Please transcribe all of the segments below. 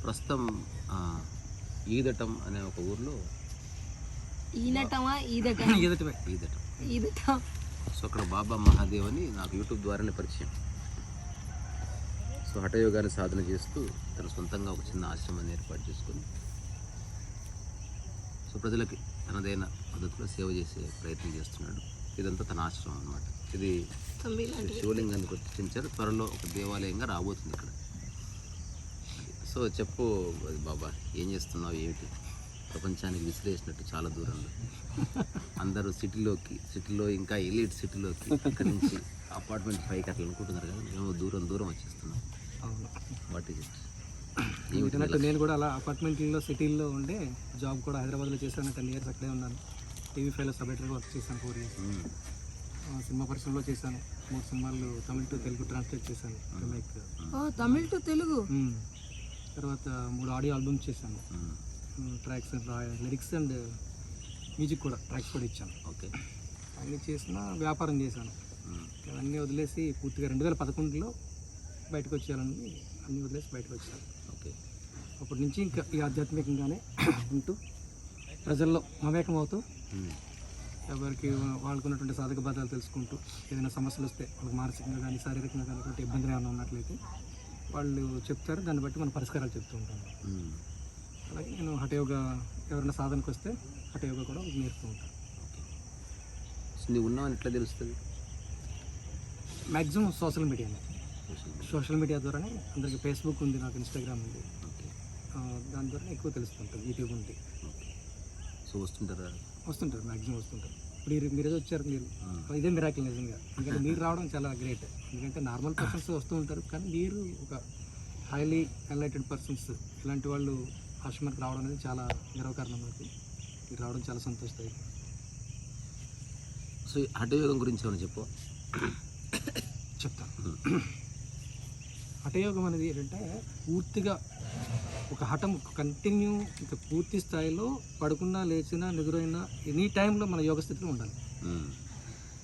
ప్రస్తుతం ఈదటం అనే ఒక ఊర్లో ఈనటమా ఈదటమా ఈదటం ఈదటం. సో అక్కడ బాబా మహాదేవ్ అని నాకు యూట్యూబ్ ద్వారానే పరిచయం. సో హఠయోగాన్ని సాధన చేస్తూ తన సొంతంగా ఒక చిన్న ఆశ్రమాన్ని ఏర్పాటు చేసుకొని సో ప్రజలకి తనదైన పద్ధతిలో సేవ చేసే ప్రయత్నం చేస్తున్నాడు. ఇదంతా తన ఆశ్రమం అన్నమాట. ఇది శివలింగాన్ని ప్రతిష్ఠించారు. త్వరలో ఒక దేవాలయంగా రాబోతుంది ఇక్కడ. సో చెప్పు బాబా, ఏం చేస్తున్నావు, ఏమిటి? ప్రపంచానికి విసిరేసినట్టు చాలా దూరంలో అందరూ సిటీలో ఇంకా ఎలీట్ సిటీలోకి అక్కడి నుంచి అపార్ట్మెంట్ పైకి అట్లా అనుకుంటున్నారు కదా, మేము దూరం వచ్చేస్తున్నాం. What is it? నేను కూడా అలా అపార్ట్మెంట్లో సిటీల్లో ఉండే జాబ్ కూడా హైదరాబాద్లో చేశాను. 10 years అక్కడే ఉన్నాను. TV5లో సబ్ ఎడిటర్గా వర్క్ చేశాను 4 years. సినిమా పరిశ్రమలో చేశాను. 3 సినిమాలు తమిళ టు తెలుగు ట్రాన్స్లేట్ చేశాను. తమిళ టు తెలుగు. తర్వాత 3 ఆడియో ఆల్బమ్స్ చేశాను. ట్రాక్స్, లిరిక్స్ అండ్ మ్యూజిక్ కూడా, ట్రాక్స్ కూడా ఇచ్చాను. ఓకే, అన్నీ చేసిన వ్యాపారం చేశాను. అవన్నీ వదిలేసి పూర్తిగా 2011లో బయటకు వచ్చేయాలని అన్నీ వదిలేసి బయటకు వచ్చాను. ఓకే, అప్పటి నుంచి ఇంకా ఈ ఆధ్యాత్మికంగానే ఉంటూ ప్రజల్లో మమేకం అవుతూ ఎవరికి వాళ్ళకున్నటువంటి సాధక బాధలు తెలుసుకుంటూ ఏదైనా సమస్యలు వస్తే వాళ్ళకి మానసికంగా కానీ శారీరకంగా కానీ ఇటువంటి ఇబ్బందులు ఏమైనా ఉన్నట్లయితే వాళ్ళు చెప్తారు. దాన్ని బట్టి మనం పరిష్కారాలు చెప్తూ ఉంటాను. అలాగే నేను హఠయోగా ఎవరైనా సాధనకు వస్తే హఠయోగా కూడా నేర్పుతూ ఉంటాను. నువ్వు ఉన్నావని ఎట్లా తెలుస్తుంది? మ్యాక్సిమం సోషల్ మీడియా ద్వారానే. అందరికీ ఫేస్బుక్ ఉంది, నాకు ఇన్స్టాగ్రామ్ ఉంది. దాని ద్వారా ఎక్కువ తెలుస్తుంటారు. యూట్యూబ్ ఉంది. సో వస్తుంటారు, మ్యాక్సిమం వస్తుంటారు. ఇప్పుడు మీరు ఏదో వచ్చారు, మీరు ఇదే మిరాకిల్ నిజంగా. ఎందుకంటే మీరు రావడం చాలా గ్రేట్. ఎందుకంటే నార్మల్ పర్సన్స్ వస్తూ ఉంటారు, కానీ మీరు ఒక హైలీ ఎన్లైటెడ్ పర్సన్స్, ఇలాంటి వాళ్ళు ఆశ్రమానికి రావడం అనేది చాలా గర్వకారణం. నాకు మీరు రావడం చాలా సంతోషదాయకం. సో హఠయోగం గురించి ఏమైనా చెప్తాను. హఠయోగం అనేది ఏంటంటే పూర్తిగా ఒక హఠం కంటిన్యూ, ఇంకా పూర్తి స్థాయిలో పడుకున్నా లేచినా నిద్రైనా ఎనీ టైంలో మన యోగ స్థితిలో ఉండాలి.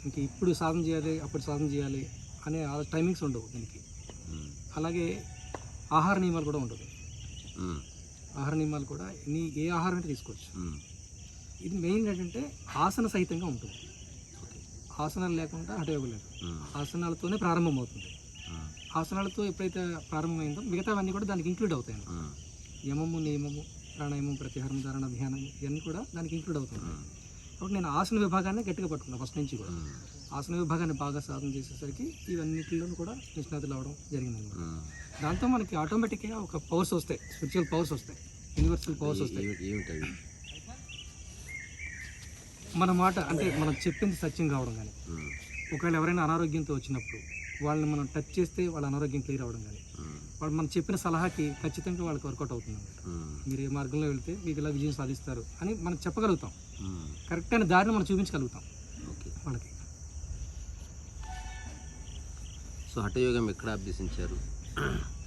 ఇంక ఇప్పుడు సాధన చేయాలి, అప్పుడు సాధన చేయాలి అనే టైమింగ్స్ ఉండవు దీనికి. అలాగే ఆహార నియమాలు కూడా ఉండవు. ఆహార నియమాలు కూడా ఏ ఆహారం అంటే తీసుకోవచ్చు. ఇది మెయిన్ ఏంటంటే ఆసన సహితంగా ఉంటుంది. ఆసనాలు లేకుండా హఠయోగం లేదు. ఆసనాలతోనే ప్రారంభమవుతుంది. ఆసనాలతో ఎప్పుడైతే ప్రారంభమైందో మిగతావన్నీ కూడా దానికి ఇంక్లూడ్ అవుతాయి. యమము, నియమము, ప్రాణాయామం, ప్రత్యాహారం, ధారణ, ధ్యానం ఇవన్నీ కూడా దానికి ఇంక్లూడ్ అవుతుంది. కాబట్టి నేను ఆసన విభాగాన్ని గట్టిగా పట్టుకున్నాను ఫస్ట్ నుంచి కూడా. ఆసన విభాగాన్ని బాగా సాధన చేసేసరికి ఇవన్నిటిలోనూ కూడా నిష్ణాతులు అవడం జరిగిందన్నమాట. దాంతో మనకి ఆటోమేటిక్గా ఒక పవర్స్ వస్తాయి, స్పిరిచువల్ పవర్స్ వస్తాయి, యూనివర్సల్ పవర్స్ వస్తాయి. మన మాట అంటే మనం చెప్పింది సత్యం కావడం కానీ, ఒకవేళ ఎవరైనా అనారోగ్యంతో వచ్చినప్పుడు వాళ్ళని మనం టచ్ చేస్తే వాళ్ళ అనారోగ్యం క్లియర్ అవ్వడం కానీ, వాళ్ళు మనం చెప్పిన సలహాకి ఖచ్చితంగా వాళ్ళకి వర్కౌట్ అవుతుంది. మీరు ఏ మార్గంలో వెళ్తే మీకు ఇలా విజయం సాధిస్తారు అని మనం చెప్పగలుగుతాం. కరెక్ట్ అయిన దారిని మనం చూపించగలుగుతాం వాళ్ళకి. సో హఠయోగం ఎక్కడ అభ్యసించారు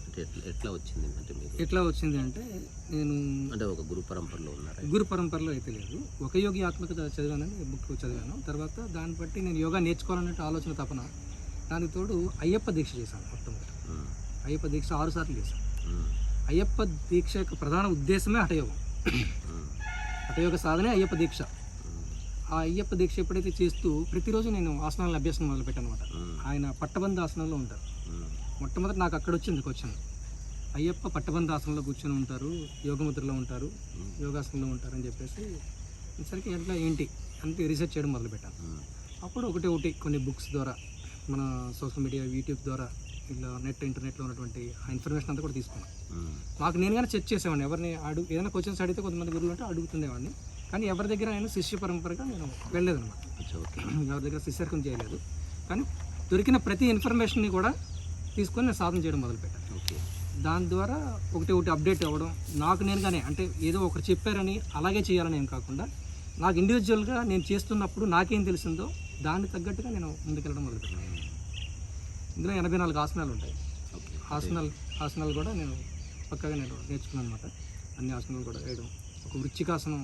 అంటే ఎట్లా వచ్చింది అంటే మీరు? ఎట్లా వచ్చింది అంటే నేను అంటే ఒక గురు పరంపరలో ఉన్నారు? గురు పరంపరలో అయితే లేదు. ఒక యోగి ఆత్మకథ చదివానని బుక్ చదివాను. తర్వాత దాన్ని బట్టి నేను యోగా నేర్చుకోవాలనే ఆలోచన తపన. దానికి తోడు అయ్యప్ప దీక్ష చేశాను. మొట్టమొదటి అయ్యప్ప దీక్ష 6 సార్లు చేశాను. అయ్యప్ప దీక్ష యొక్క ప్రధాన ఉద్దేశమే హఠయోగం. హఠయోగ సాధనే అయ్యప్ప దీక్ష. ఆ అయ్యప్ప దీక్ష ఎప్పుడైతే చేస్తూ ప్రతిరోజు నేను ఆసనాలను అభ్యాసం మొదలుపెట్టాను అనమాట. ఆయన పట్టబంధ ఆసనంలో ఉంటారు. మొట్టమొదటి నాకు అక్కడ వచ్చింది క్వశ్చన్. అయ్యప్ప పట్టబంధ ఆసనంలో కూర్చొని ఉంటారు, యోగముద్రలో ఉంటారు, యోగాసనంలో ఉంటారు అని చెప్పేసి సరికి ఎట్లా ఏంటి అంటే రీసెర్చ్ చేయడం మొదలుపెట్టాను. అప్పుడు ఒకటి కొన్ని బుక్స్ ద్వారా, మన సోషల్ మీడియా, యూట్యూబ్ ద్వారా, ఇలా ఇంటర్నెట్లో ఉన్నటువంటి ఆ ఇన్ఫర్మేషన్ అంతా కూడా తీసుకున్నాను. నాకు నేను కానీ చెక్ చేసేవాడిని. ఎవరిని ఏదైనా క్వశ్చన్స్ అడిగితే కొంతమంది గురువులు అంటే అడుగుతుండేవాడిని. కానీ ఎవరి దగ్గర ఆయన శిష్య పరంపరగా నేను వెళ్ళలేదన్నమాట. ఎవరి దగ్గర శిష్యర్కం చేయలేదు. కానీ దొరికిన ప్రతి ఇన్ఫర్మేషన్ని కూడా తీసుకొని నేను సాధన చేయడం మొదలుపెట్టాను. దాని ద్వారా ఒకటి అప్డేట్ అవ్వడం, నాకు నేనుగానే అంటే ఏదో ఒకరు చెప్పారని అలాగే చేయాలని ఏం కాకుండా నాకు ఇండివిజువల్గా నేను చేస్తున్నప్పుడు నాకేం తెలిసిందో దాన్ని తగ్గట్టుగా నేను ముందుకెళ్ళడం మొదలుపెట్టాను. ఇందులో 84 ఆసనాలు ఉంటాయి. ఆసనాలు కూడా నేను పక్కగా నేను నేర్చుకున్నాను అనమాట. అన్ని ఆసనాలు కూడా వేయడం, ఒక వృచ్చికాసనం.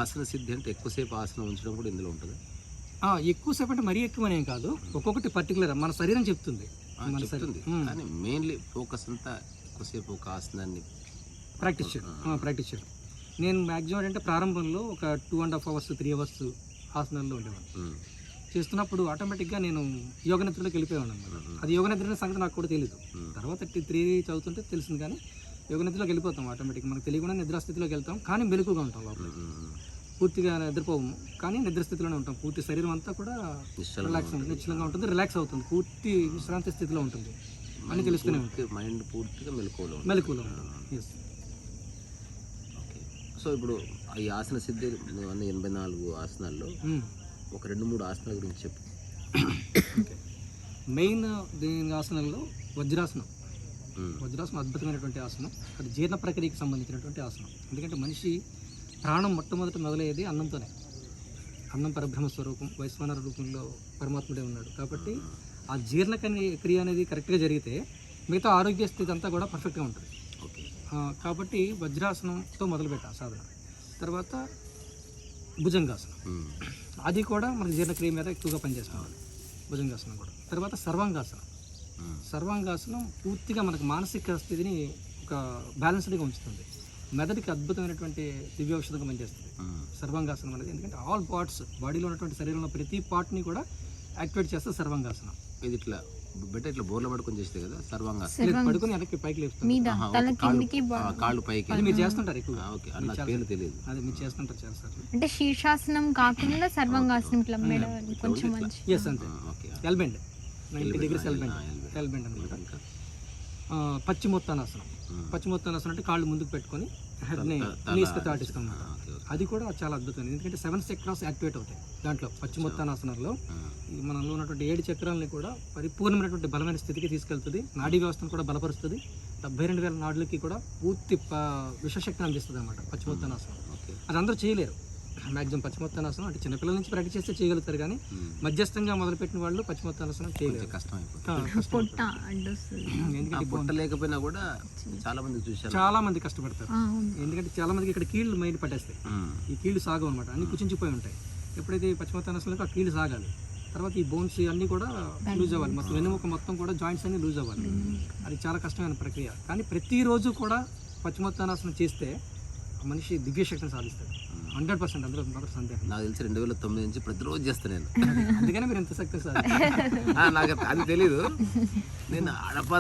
ఆసన సిద్ధి అంటే ఎక్కువసేపు ఆసనం ఉంచడం కూడా ఇందులో ఉంటుంది. ఎక్కువసేపు అంటే మరీ ఎక్కువ అనేం కాదు, ఒక్కొక్కటి పర్టికులర్ మన శరీరం చెప్తుంది. కానీ మెయిన్లీ ఫోకస్ అంతా ఎక్కువసేపు ఒక ఆసనాన్ని ప్రాక్టీస్ చేయడం. నేను మ్యాక్సిమం అంటే ప్రారంభంలో ఒక 2.5 hours 3 hours ఆసనాల్లో ఉండేవాడిని. చేస్తున్నప్పుడు ఆటోమేటిక్గా నేను యోగ నిద్రలోకి వెళ్ళిపోయాను అనమాట. అది యోగ నిద్ర అనే సంగతి నాకు కూడా తెలియదు. తర్వాత 3 చదువుతుంటే తెలిసింది, కానీ యోగ నిద్రలోకి వెళ్ళిపోతాం ఆటోమేటిక్గా. మనకు తెలియకుండా నిద్రాస్థితిలోకి వెళ్తాం, కానీ మెలకుగా ఉంటాం లోపల. పూర్తిగా నిద్రపోము, కానీ నిద్రస్థితిలోనే ఉంటాం. పూర్తి శరీరం అంతా కూడా నిశ్చలంగా ఉంటుంది, రిలాక్స్ అవుతుంది, పూర్తి విశ్రాంతి స్థితిలో ఉంటుంది అని తెలుస్తూనే ఉంటుంది. మైండ్ పూర్తిగా మెలకువలో ఎస్. ఓకే. సో ఇప్పుడు ఈ ఆసన సిద్ధి అన్న 84 ఆసనాల్లో ఒక 2-3 ఆసనాల గురించి చెప్పు. మెయిన్ దీని ఆసనంలో వజ్రాసనం. వజ్రాసనం అద్భుతమైనటువంటి ఆసనం. అది జీర్ణ ప్రక్రియకి సంబంధించినటువంటి ఆసనం. ఎందుకంటే మనిషి ప్రాణం మొట్టమొదట మొదలయ్యేది అన్నంతోనే. అన్నం పరబ్రహ్మ స్వరూపం, వైశ్వానర రూపంలో పరమాత్ముడే ఉన్నాడు. కాబట్టి ఆ జీర్ణ క్రియ అనేది కరెక్ట్గా జరిగితే మిగతా ఆరోగ్య స్థితి అంతా కూడా పర్ఫెక్ట్గా ఉంటుంది. ఓకే. కాబట్టి వజ్రాసనంతో మొదలుపెట్టా సాధన. తర్వాత భుజంగాసనం, అది కూడా మనకి జీర్ణక్రియ మీద ఎక్కువగా పనిచేస్తుంది, భుజంగాసనం కూడా. తర్వాత సర్వాంగాసనం. సర్వాంగాసనం పూర్తిగా మనకు మానసిక స్థితిని ఒక బ్యాలెన్స్డ్గా ఉంచుతుంది, మెదడుకి అద్భుతమైనటువంటి దివ్యౌషధంగా పనిచేస్తుంది సర్వాంగాసనం అనేది. ఎందుకంటే ఆల్ పార్ట్స్, బాడీలో ఉన్నటువంటి శరీరంలో ప్రతి పార్ట్ని కూడా యాక్టివేట్ చేస్తుంది సర్వాంగాసనం. ఇది ఇట్లా బెటర్ ఇట్లా బోర్ల పడుకొని చేస్తే కదా సర్వాంగాసనం. పడుకొని వెనక్కి పైకి లేపుతుంది, కాళ్ళు పైకి. అది మీరు చేస్తుంటారు ఎక్కువ. ఓకే, నాకు పేరు తెలియదు. అది మీరు చేస్తుంటారు చాలా సార్లు. అంటే శీర్షాసనం కాకుండా సర్వాంగాసనం ఇట్లా మెడ కొంచెం మంచి. ఎస్, అంతే. ఎల్బెండ్ 90 degrees ఎల్బెండ్ అనమాట. పశ్చిమోత్తానాసనం. పశ్చిమోత్తానాసనం అంటే కాళ్ళు ముందుకు పెట్టుకొని హెడ్ని నీస్కి తాటిస్తాం అన్నమాట. అది కూడా చాలా అద్భుతమైనది, ఎందుకంటే 7 చక్రాస్ యాక్టివేట్ అవుతాయి దాంట్లో. పశ్చిమోత్తానాసనంలో మనలో ఉన్నటువంటి 7 చక్రాలని కూడా పరిపూర్ణమైనటువంటి బలమైన స్థితికి తీసుకెళ్తుంది. నాడీ వ్యవస్థను కూడా బలపరుస్తుంది. 72,000 నాడులకి కూడా పూర్తి విషశక్తిని అందిస్తుంది అన్నమాట పశ్చిమోత్తానాసనం. అది అందరూ చేయలేరు మ్యాక్సిమం. పశ్చిమోత్తానాసనం అంటే చిన్నపిల్లల నుంచి ప్రాక్టీస్ చేస్తే చేయగలుగుతారు, కానీ మధ్యస్థంగా మొదలుపెట్టిన వాళ్ళు పశ్చిమోత్తానాసనం చేయలేరు. కష్టం ఎందుకంటే పొట్ట లేకపోయినా కూడా చాలా మంది చూశారు, చాలా మంది కష్టపడతారు. ఎందుకంటే చాలా మందికి ఇక్కడ కీళ్ళు మైండ్ పట్టేస్తాయి. ఈ కీళ్ళు సాగవు అనమాట, అన్ని కుచించిపోయి ఉంటాయి. ఎప్పుడైతే పశ్చిమోత్తానాసనంలో ఆ కీళ్ళు సాగాలి, తర్వాత ఈ బోన్స్ అన్నీ కూడా లూజ్ అవ్వాలి, మొత్తం వెన్నెముక మొత్తం కూడా జాయింట్స్ అన్ని లూజ్ అవ్వాలి. అది చాలా కష్టమైన ప్రక్రియ. కానీ ప్రతిరోజు కూడా పశ్చిమోత్తానాసనం చేస్తే మనిషి దివ్యశక్తిని సాధిస్తాడు 100%. అందులో మాత్రం సందేహం. నాకు తెలిసి 2009 నుంచి ప్రతిరోజు చేస్తాను నేను. అందుకనే మీరు ఎంత శక్తి సార్. నాకు అది తెలీదు. నేను అడప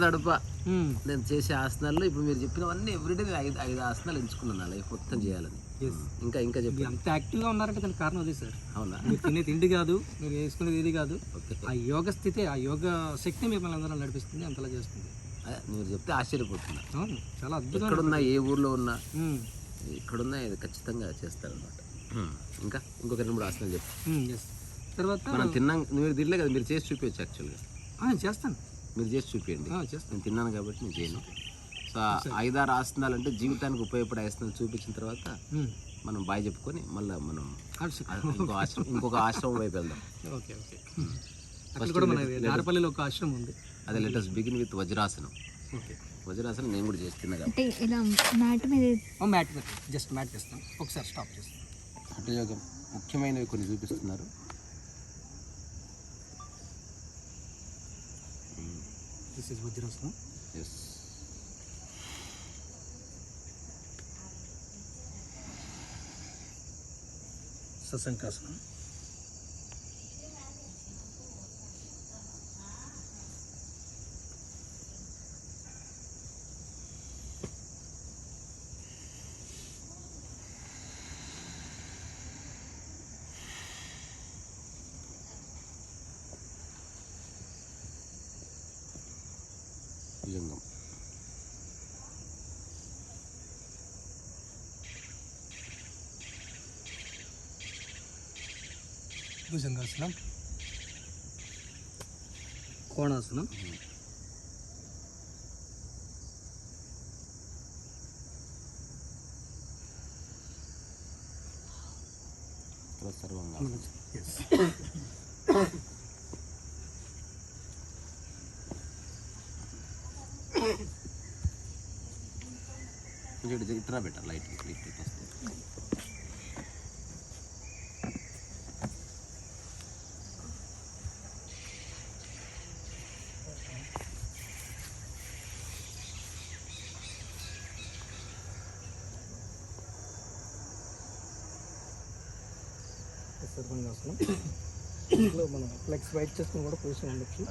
నేను చేసే ఆసనాల్లో ఇప్పుడు మీరు చెప్పినవన్నీ ఎవ్రీడే 5 ఆసనాలు ఎంచుకున్నాను నా లైఫ్ మొత్తం చేయాలని. ఇంకా చెప్పి అంత యాక్టివ్గా ఉన్నారంటే దానికి కారణం అదే సార్. అవునా? మీరు తినే తిండి కాదు, మీరు వేసుకునేది ఇది కాదు, ఆ యోగ స్థితి, ఆ యోగ శక్తి మిమ్మల్ని అందరూ నడిపిస్తుంది, అంతలా చేస్తుంది. మీరు చెప్తే ఆశ్చర్యపోతున్నా. అవును, చాలా అద్భుతం. ఎక్కడున్నా, ఏ ఊర్లో ఉన్నా, ఇక్కడున్నా ఇది ఖచ్చితంగా చేస్తారనమాట. ఇంకా ఇంకొక 2-3 ఆసనాలు చెప్పు. తర్వాత మనం తిన్నాం, మీరు తినలే కదా, మీరు చేసి చూపించచ్చు. యాక్చువల్గా చేస్తాను, మీరు చేసి చూపించండి. నేను తిన్నాను కాబట్టి నేను చేయను. సో 5-6 ఆసనాలు అంటే జీవితానికి ఉపయోగపడే ఆసనాలు చూపించిన తర్వాత మనం బాయ్ చెప్పుకొని మళ్ళీ మనం ఇంకొక ఆశ్రమం వైపు వెళ్దాం. Okay okay. అక్కడ కూడా మన నారపల్లిలో ఒక ఆశ్రమం ఉంది. అదే లెట్ us begin with వజ్రాసనం. ఓకే, వజ్రాసనం నేను కూడా చేస్తున్నా అంటే ఇలా మ్యాట్ మీద మ్యాట్ మీద జస్ట్ మ్యాట్ చేస్తాం. ఒకసారి స్టాప్ చేస్తాం. హఠయోగం ముఖ్యమైనవి కొన్ని చూపిస్తున్నారు. దిస్ ఇస్ వజ్రాసనం. ఎస్. సశంకాసనం. భుజంగం. భుజంగాసనం. కోణాసనం. సర్వంగా. కొంచెం ఇట్లా బెటర్ లైట్ వస్తే. సర్వంగాసనం. ఇంట్లో మనం లెగ్స్ వైట్ చేసుకుని కూడా పొజిషన్ ఉండొచ్చు.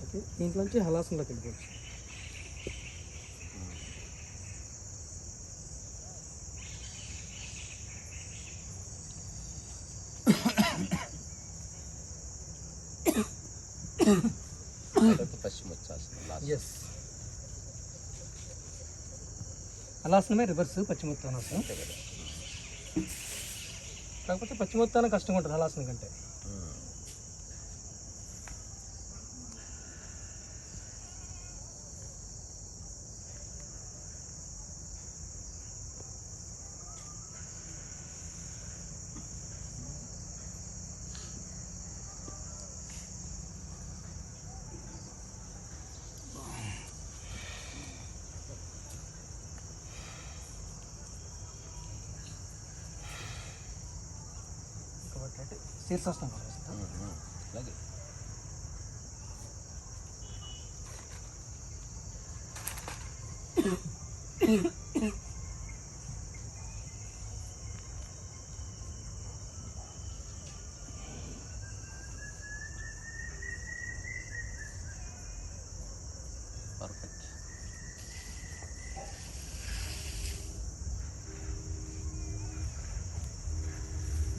ఓకే, దీంట్లోంచి హలాసనలోకి వెళ్ళిపోవచ్చు. పశ్చిమోత్తాసనం. ఎస్, హలాసనమే రివర్స్ పశ్చిమోత్తానాసనం. కాకపోతే పశ్చిమోత్తానం కష్టంగా ఉంటుంది హలాసనం కంటే. కాబట్టి శీర్షాసనం కూడా వేస్తాం. అలాగే పర్ఫెక్ట్.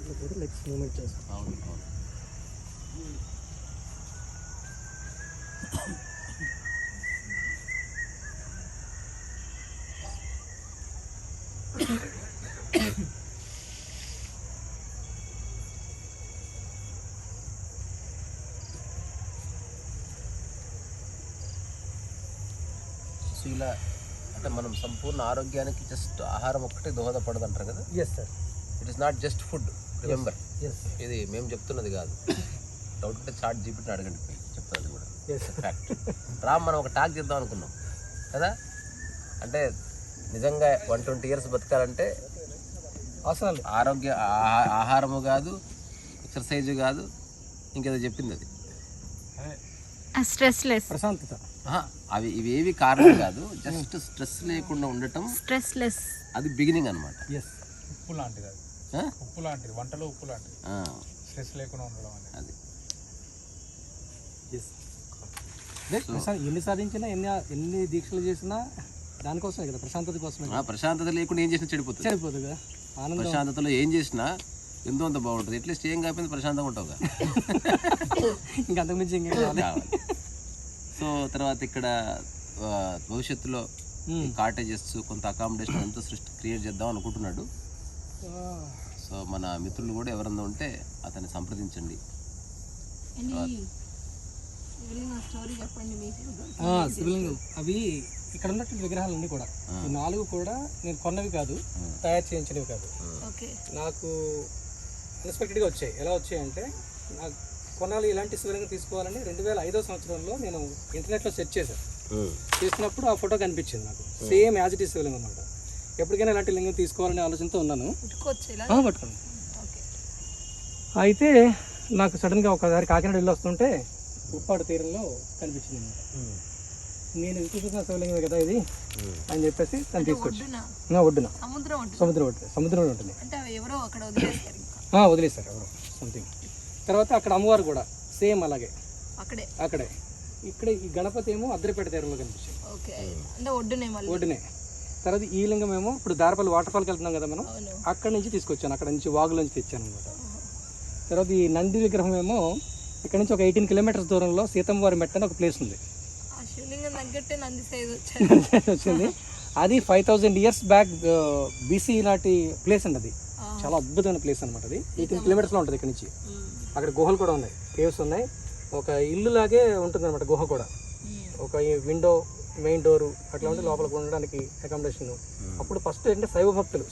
ఇట్లా కూడా లెగ్స్ మూమెంట్ చేస్తాం. అవును అవును. సో ఇలా అంటే మనం సంపూర్ణ ఆరోగ్యానికి జస్ట్ ఆహారం ఒక్కటే దోహదపడదు అంటారు కదా. Yes sir. It is not just food, remember. Yes ఇది మేము చెప్తున్నది కాదు. డౌట్ ఉంటే చాట్ జీపీటీని అడగండి, చెప్తాను అది కూడా. Yes fact. రామ్ మనం ఒక టాక్ చేద్దాం అనుకున్నాం కదా. అంటే నిజంగా 120 years బతకాలంటే ఆసనాలు ఆరోగ్య ఆహారము కాదు, ఎక్సర్సైజ్ కాదు, ఇంకేదో చెప్పింది అది. Stress less. ప్రశాంతత. అవి ఇవేవి కారణం కాదు, జస్ట్ స్ట్రెస్ లేకుండా ఉండటం, స్ట్రెస్ లెస్ అది బిగినింగ్ అనమాట. ఎస్, ఉప్పు లాంటిది అది. ఉప్పు లాంటిది, వంటలో ఉప్పు లాంటిది, స్ట్రెస్ లేకుండా ఉండడం అనేది. అది ఎస్. ఎన్ని సాధించినా ఎన్ని దీక్షలు చేసినా దానికోసమే కదా, ప్రశాంతత కోసమే. ప్రశాంతత లేకుండా ఏం చేసినా చెడిపోతుంది. సరిపోతుంది కదా. ఆనందం ప్రశాంతతలో ఏం చేసినా ఎంతో అంత బాగుంటుంది. ఎట్లీస్ట్ ఏం కాకపోతే ప్రశాంతంగా ఉంటావు కదా. ఇంకా అంతకుమించి ఇంకేం కావాలి. సో తర్వాత ఇక్కడ భవిష్యత్తులో కాటేజెస్, కొంత అకామిడేషన్ అంతా క్రియేట్ చేద్దాం అనుకుంటున్నాడు. సో మన మిత్రులు కూడా ఎవరన్నా ఉంటే అతన్ని సంప్రదించండి. స్టోరీ చెప్పండి మీకు. శివలింగం అవి ఇక్కడ ఉన్నటువంటి విగ్రహాలన్నీ కూడా, ఈ 4 కూడా నేను కొన్నవి కాదు, తయారు చేయించినవి కాదు. ఓకే. నాకు అన్ఎక్స్పెక్టెడ్గా వచ్చాయి. ఎలా వచ్చాయంటే, నాకు కొనాలి ఇలాంటి శివలింగం తీసుకోవాలని 2005వ సంవత్సరంలో నేను ఇంటర్నెట్లో సెర్చ్ చేశాను. చేసినప్పుడు ఆ ఫోటో కనిపించింది నాకు, సేమ్ యాజ్ ఇట్ ఈస్ శివలింగం అనమాట. ఎప్పటికైనా ఇలాంటి లింగం తీసుకోవాలనే ఆలోచనతో ఉన్నాను. పట్టుకోండి. అయితే నాకు సడన్గా ఒకసారి కాకినాడ వెళ్ళి వస్తుంటే ఉప్పాడు తీరంలో కనిపించింది అనమాట. నేను చూసిన శివలింగం కదా ఇది అని చెప్పేసి తను తీసుకొచ్చి ఒడ్డున సముద్రం ఉంటుంది. వదిలేస్తారు ఎవరో సంథింగ్. తర్వాత అక్కడ అమ్మవారు కూడా సేమ్ అలాగే అక్కడే. ఇక్కడ ఈ గణపతి ఏమో అద్దరిపేట తీరంలో కనిపించింది, ఒడ్డునే. తర్వాత ఈ లింగం ఏమో ఇప్పుడు దారపల్లి వాటర్ ఫాల్కి వెళ్తున్నాం కదా మనం, అక్కడ నుంచి తీసుకొచ్చాను, అక్కడ నుంచి వాగుల నుంచి తెచ్చాను అనమాట. తర్వాత ఈ నంది విగ్రహం ఏమో ఇక్కడ నుంచి ఒక 18 kilometers దూరంలో సీతమ్మవారి మెట్ట అని ఒక ప్లేస్ ఉంది, వచ్చింది. అది 5000 years బ్యాక్ బీసీ నాటి ప్లేస్ అండి. అది చాలా అద్భుతమైన ప్లేస్ అనమాట. అది 18 kilometers ఉంటుంది ఇక్కడ నుంచి. అక్కడ గుహలు కూడా ఉన్నాయి, కేవ్స్ ఉన్నాయి. ఒక ఇల్లు లాగే ఉంటుంది అనమాట గుహ కూడా. ఒక విండో, మెయిన్ డోరు అట్లా ఉంటే లోపలికి ఉండడానికి అకామిడేషన్. అప్పుడు ఫస్ట్ ఏంటంటే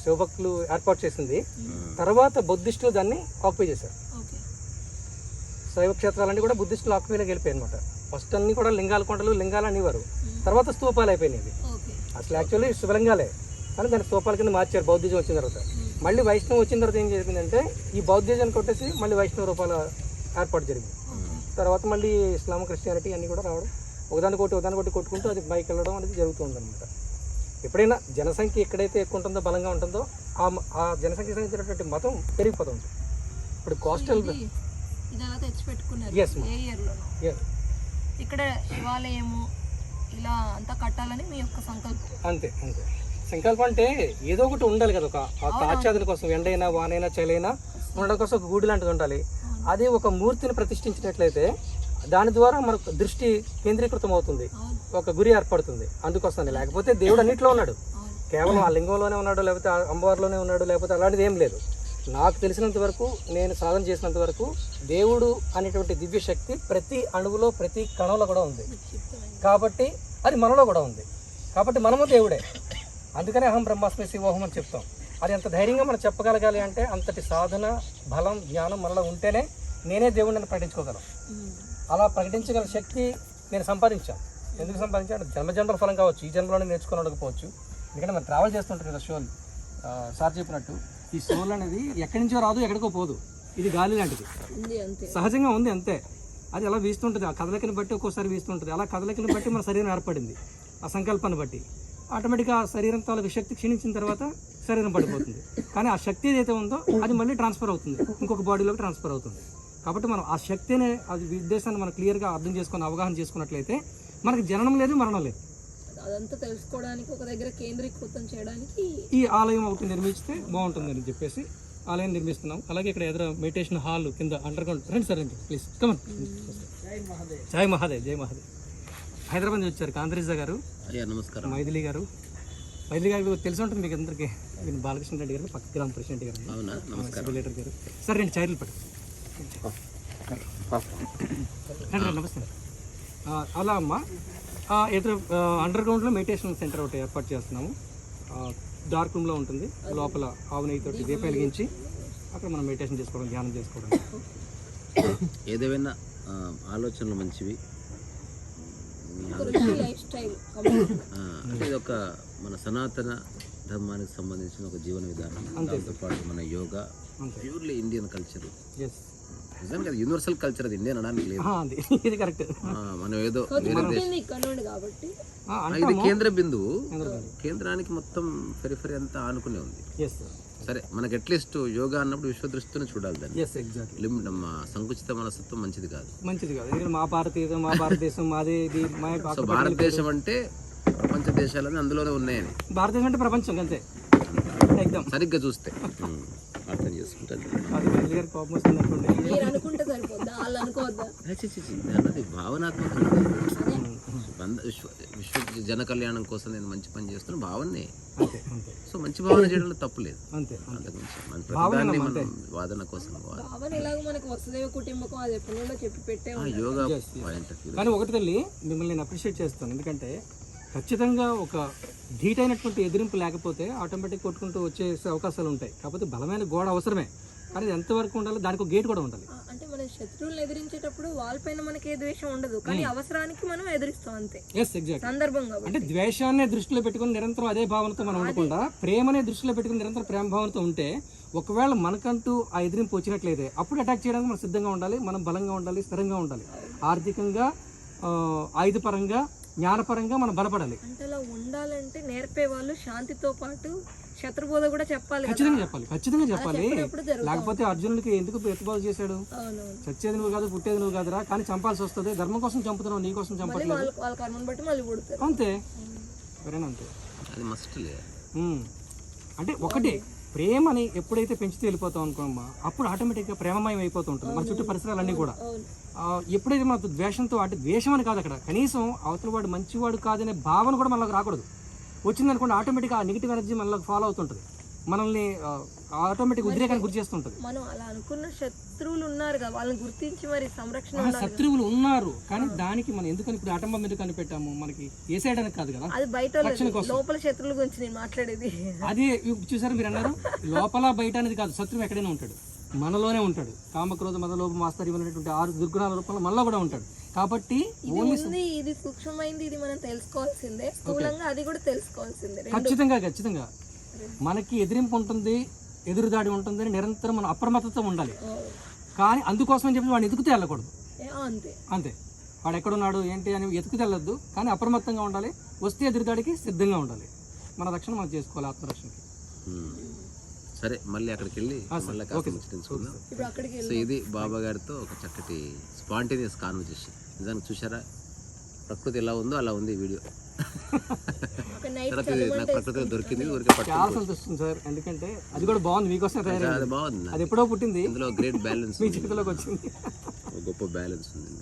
శివభక్తులు ఏర్పాటు చేసింది. తర్వాత బుద్ధిస్టులు దాన్ని ఆక్యుపై చేశారు. శైవ క్షేత్రాలన్నీ కూడా బుద్ధిస్టులు ఆక్యుపైలోకి వెళ్ళిపోయాయి అనమాట. ఫస్ట్ అన్ని కూడా లింగాల కొండలు, లింగాలు అనేవారు. తర్వాత స్తూపాలు అయిపోయినాయి. అసలు యాక్చువల్లీ శివలింగాలే, కానీ దాని స్తూపాల కింద మార్చారు బౌద్ధిజం వచ్చిన తర్వాత. మళ్ళీ వైష్ణవం వచ్చిన తర్వాత ఏం జరిగిందంటే, ఈ బౌద్ధిజాన్ని కొట్టేసి మళ్ళీ వైష్ణవ రూపాల ఏర్పాటు జరిగింది. తర్వాత మళ్ళీ ఇస్లాం, క్రిస్టియానిటీ అన్నీ కూడా రావడం ఒకదానికొకటి కొట్టుకుంటూ అది పైకి వెళ్ళడం అనేది జరుగుతుంది అనమాట. ఎప్పుడైనా జనసంఖ్య ఎక్కడైతే ఎక్కువ ఉంటుందో బలంగా ఉంటుందో ఆ జనసంఖ్య సంబంధించినటువంటి మతం పెరిగిపోతుంది. ఇప్పుడు కోస్టల్ ఇది అలా తెచ్చి పెట్టుకున్నారు Yes, ma'am. ఏ ఇయర్లో ఇక్కడ శివాలయము ఇలా అంతా కట్టాలని మీ యొక్క సంకల్పం. అంతే సంకల్పం అంటే ఏదో ఒకటి ఉండాలి కదా, ఒక ఆచ్ఛాదన కోసం, ఎండైనా వానైనా చలైనా ఉండడం కోసం ఒక గూడు లాంటిది ఉండాలి. అది ఒక మూర్తిని ప్రతిష్ఠించినట్లయితే దాని ద్వారా మనకు దృష్టి కేంద్రీకృతం అవుతుంది, ఒక గురి ఏర్పడుతుంది. అందుకోసం లేకపోతే దేవుడు అన్నింటిలో ఉన్నాడు, కేవలం ఆ లింగంలోనే ఉన్నాడు, లేకపోతే ఆ అమ్మవారిలోనే ఉన్నాడు, లేకపోతే అలాంటిది ఏం లేదు. నాకు తెలిసినంత వరకు, నేను సాధన చేసినంత వరకు దేవుడు అనేటువంటి దివ్య శక్తి ప్రతి అణువులో ప్రతి కణంలో కూడా ఉంది. కాబట్టి అది మనలో కూడా ఉంది. కాబట్టి మనము దేవుడే. అందుకనే అహం బ్రహ్మాస్మి శివోహం అని చెప్తాం. అది అంత ధైర్యంగా మనం చెప్పగలగాలి అంటే అంతటి సాధన, బలం, జ్ఞానం మనలో ఉంటేనే నేనే దేవుడిని ప్రకటించుకోగలం. అలా ప్రకటించగల శక్తి నేను సంపాదించాను. ఎందుకు సంపాదించాను? జన్మజన్మల ఫలం కావచ్చు, ఈ జన్మలోనే నేర్చుకొని ఉండకపోవచ్చు. ఎందుకంటే మనం ట్రావెల్ చేస్తుంటాం కదా, షోలు. సార్ చెప్పినట్టు ఈ సోల్ అనేది ఎక్కడి నుంచో రాదు, ఎక్కడికో పోదు. ఇది గాలి లాంటిది, సహజంగా ఉంది అంతే. అది అలా వీస్తుంటుంది, ఆ కదలికని బట్టి ఒక్కోసారి వీస్తుంటుంది. అలా కదలికని బట్టి మన శరీరం ఏర్పడింది, ఆ సంకల్పాన్ని బట్టి ఆటోమేటిక్గా ఆ శరీరం తాలూకు శక్తి క్షీణించిన తర్వాత శరీరం పడిపోతుంది. కానీ ఆ శక్తి ఏదైతే ఉందో అది మళ్ళీ ట్రాన్స్ఫర్ అవుతుంది, ఇంకొక బాడీలోకి ట్రాన్స్ఫర్ అవుతుంది. కాబట్టి మనం ఆ శక్తినే, అది ఉద్దేశాన్ని మనం క్లియర్గా అర్థం చేసుకొని అవగాహన చేసుకున్నట్లయితే మనకి జననం లేదు, మరణం లేదు. అదంతా తెలుసుకోవడానికి, ఒక దగ్గర కేంద్రీకృతం చేయడానికి ఈ ఆలయం ఒకటి నిర్మిస్తే బాగుంటుందని చెప్పేసి ఆలయం నిర్మిస్తున్నాం. అలాగే ఇక్కడ ఎదురు మెడిటేషన్ హాల్ కింద అండర్ గ్రౌండ్. రండి సార్, రండి ప్లీజ్, కమన్. జై మహాదేవ్. హైదరాబాద్ నుంచి వచ్చారు కాంతరిజా గారు. నమస్కారం. మైథిలి గారు తెలిసి ఉంటుంది మీకు అందరికీ. బాలకృష్ణ రెడ్డి గారు, పక్క గ్రామ ప్రెసిడెంట్ గారు, లీడర్ గారు. సార్ రెండు చైర్లు పట్టు. నమస్తే. అలా అమ్మ, ఎదురు అండర్ గ్రౌండ్లో మెడిటేషన్ సెంటర్ ఒకటి ఏర్పాటు చేస్తున్నాము. డార్క్ రూమ్లో ఉంటుంది. లోపల ఆవు నెయ్యితోటి దీపం వెలిగించి అక్కడ మనం మెడిటేషన్ చేసుకోవడం, ధ్యానం చేసుకోవడం. ఏదేమైనా ఆలోచనలు మంచివి. అంటే ఇది ఒక మన సనాతన ధర్మానికి సంబంధించిన ఒక జీవన విధానం. దాంతోపాటు మన యోగా ప్యూర్లీ ఇండియన్ కల్చర్. నిజానికి అది యూనివర్సల్ కల్చర్, అది ఇండియన్ అనడానికి లేదు. ఇది కరెక్ట్. మనం ఏదో కాబట్టి ఇది కేంద్ర బిందువు. కేంద్రానికి మొత్తం పెరిఫెరీ అంతా ఆనుకునే ఉంది. సరే, మనకి అట్లీస్ట్ యోగా అన్నప్పుడు విశ్వదృష్టిని చూడాలి దాన్ని. సంకుచిత మనస్తత్వం మంచిది కాదు. మా భారతదేశం మాదే. సో భారతదేశం అంటే ప్రపంచ దేశాలని అందులోనే ఉన్నాయని. భారతదేశం అంటే ప్రపంచం అంతే, సరిగ్గా చూస్తే అర్థం చేసుకుంటాను. అన్నది భావనాత్మక, విశ్వ జన కళ్యాణం కోసం నేను మంచి పని చేస్తున్న భావనే. సో మంచి భావన చేయడంలో తప్పు లేదు. ప్రతిదాన్ని మనం వాదన కోసం యోగా పాయింట్ ఆఫ్ వ్యూ. కానీ ఒకటి తల్లి, మిమ్మల్ని నేను అప్రిషియేట్ చేస్తాను. ఎందుకంటే ఖచ్చితంగా ఒక ధీటైనటువంటి ఎదిరింపు లేకపోతే ఆటోమేటిక్ కొట్టుకుంటూ వచ్చే అవకాశాలు ఉంటాయి. కాకపోతే బలమైన గోడ అవసరమే, కానీ ఎంతవరకు ఉండాలి, దానికి ఒక గేట్ కూడా ఉండాలి. అంటే మన శత్రువులను ఎదిరించేటప్పుడు వాళ్ళపైన మనకి ఏ ద్వేషం ఉండదు, కానీ అవసరానికి మనం ఎదిరిస్తాం అంతే. సందర్భంగా అంటే ద్వేషాన్ని దృష్టిలో పెట్టుకుని నిరంతరం అదే భావనతో మనం ఉండకుండా ప్రేమనే దృష్టిలో పెట్టుకుని నిరంతరం ప్రేమ భావనతో ఉంటే, ఒకవేళ మనకంటూ ఆ ఎదిరింపు వచ్చినట్లయితే అప్పుడు అటాక్ చేయడానికి మనం సిద్ధంగా ఉండాలి. మనం బలంగా ఉండాలి, స్థిరంగా ఉండాలి, ఆర్థికంగా, ఆయుధపరంగా, జ్ఞానపరంగా మనం బలపడాలి. అంటే అలా ఉండాలంటే నేర్పే వాళ్ళు శాంతితో పాటు శత్రుబోధ కూడా చెప్పాలి. ఖచ్చితంగా చెప్పాలి. లేకపోతే అర్జునుడికి ఎందుకు ప్రతిబాధ చేశాడు? చచ్చేది నువ్వు కాదు, పుట్టేది నువ్వు కాదురా, కానీ చంపాల్సి వస్తుంది. ధర్మం కోసం చంపుతున్నావు, నీ కోసం చంపట్లేదు. వాళ్ళ కర్మను బట్టి మళ్ళీ పుడతారు. అంతే, ఎవరైనా అంతే. అది మస్ట్ లే. అంటే ఒకటి, ప్రేమని ఎప్పుడైతే పెంచుతూ వెళ్ళిపోతాం అనుకోమ్మా, అప్పుడు ఆటోమేటిక్గా ప్రేమమయం అయిపోతూ ఉంటుంది మన చుట్టూ పరిసరాలన్నీ కూడా. ఎప్పుడైతే మన ద్వేషంతో, అంటే ద్వేషం అని కాదు అక్కడ, కనీసం అవతల వాడు మంచివాడు కాదనే భావన కూడా మనలోకి రాకూడదు. వచ్చిందనుకోండి ఆటోమేటిక్గా ఆ నెగిటివ్ ఎనర్జీ మనలోకి ఫాలో అవుతుంటుంది, మనల్ని ఆటోమేటిక్ ఉద్రేకానికి గురి చేస్తుంటుంది. మనం అలా అనుకున్న శత్రువులు ఉన్నారు కదా, వాళ్ళని గుర్తించి మరి సంరక్షణ. శత్రువులు ఉన్నారు, కానీ దానికి మనం ఎందుకని ఇప్పుడు ఆటంబం మీద కనిపెట్టాము, మనకి ఏ సైడ్ అనేది కాదు కదా, అది బయట లోపల శత్రువుల గురించి నేను మాట్లాడేది. అది చూసారు మీరు అన్నారు, లోపల బయట అనేది కాదు, శత్రువు ఎక్కడైనా ఉంటాడు, మనలోనే ఉంటాడు. కామక్రోధ మద లోభం ఆశ్చర్యం అనేటువంటి 6 దుర్గుణాల రూపంలో మనలో కూడా ఉంటాడు. కాబట్టి ఇది సూక్ష్మమైంది, ఇది మనం తెలుసుకోవాల్సిందే, స్థూలంగా అది కూడా తెలుసుకోవాల్సిందే. ఖచ్చితంగా మనకి ఎదిరింపు ఉంటుంది, ఎదురుదాడి ఉంటుంది అని నిరంతరం మనం అప్రమత్తతో ఉండాలి. కానీ అందుకోసం అని చెప్పి వాడిని ఎదుగుతూ వెళ్ళకూడదు. అంతే వాడు ఎక్కడున్నాడు ఏంటి అని వెతికి తెల్లొద్దు, కానీ అప్రమత్తంగా ఉండాలి. వస్తే ఎదురుదాడికి సిద్ధంగా ఉండాలి. మన రక్షణ మనం చేసుకోవాలి, ఆత్మరక్షణకి. సరే మళ్ళీ అక్కడికి వెళ్ళి మళ్ళీ కాస్త ముచ్చటించుకుందాం. ఇప్పుడు అక్కడికి సో ఇది బాబా గారితో ఒక చక్కటి స్పాంటేనియస్ కాన్వర్జేషన్. నిజానికి చూసారా, ప్రకృతి ఎలా ఉందో అలా ఉంది ఈ వీడియో. ఒక నైట్ తర్వాత ఇది నాకు ప్రకృతిలో దొరికింది, ఊరికే చాలా పట్టుకోవచ్చు. సంతోషం సార్, ఎందుకంటే అది కూడా బాగుంది, మీకోసం తయారైంది. అది బాగుంది, అది ఎప్పుడో పుట్టింది, ఇందులో గ్రేట్ బ్యాలెన్స్, మీ చేతిలోకి వచ్చింది. గొప్ప బ్యాలెన్స్ ఉంది.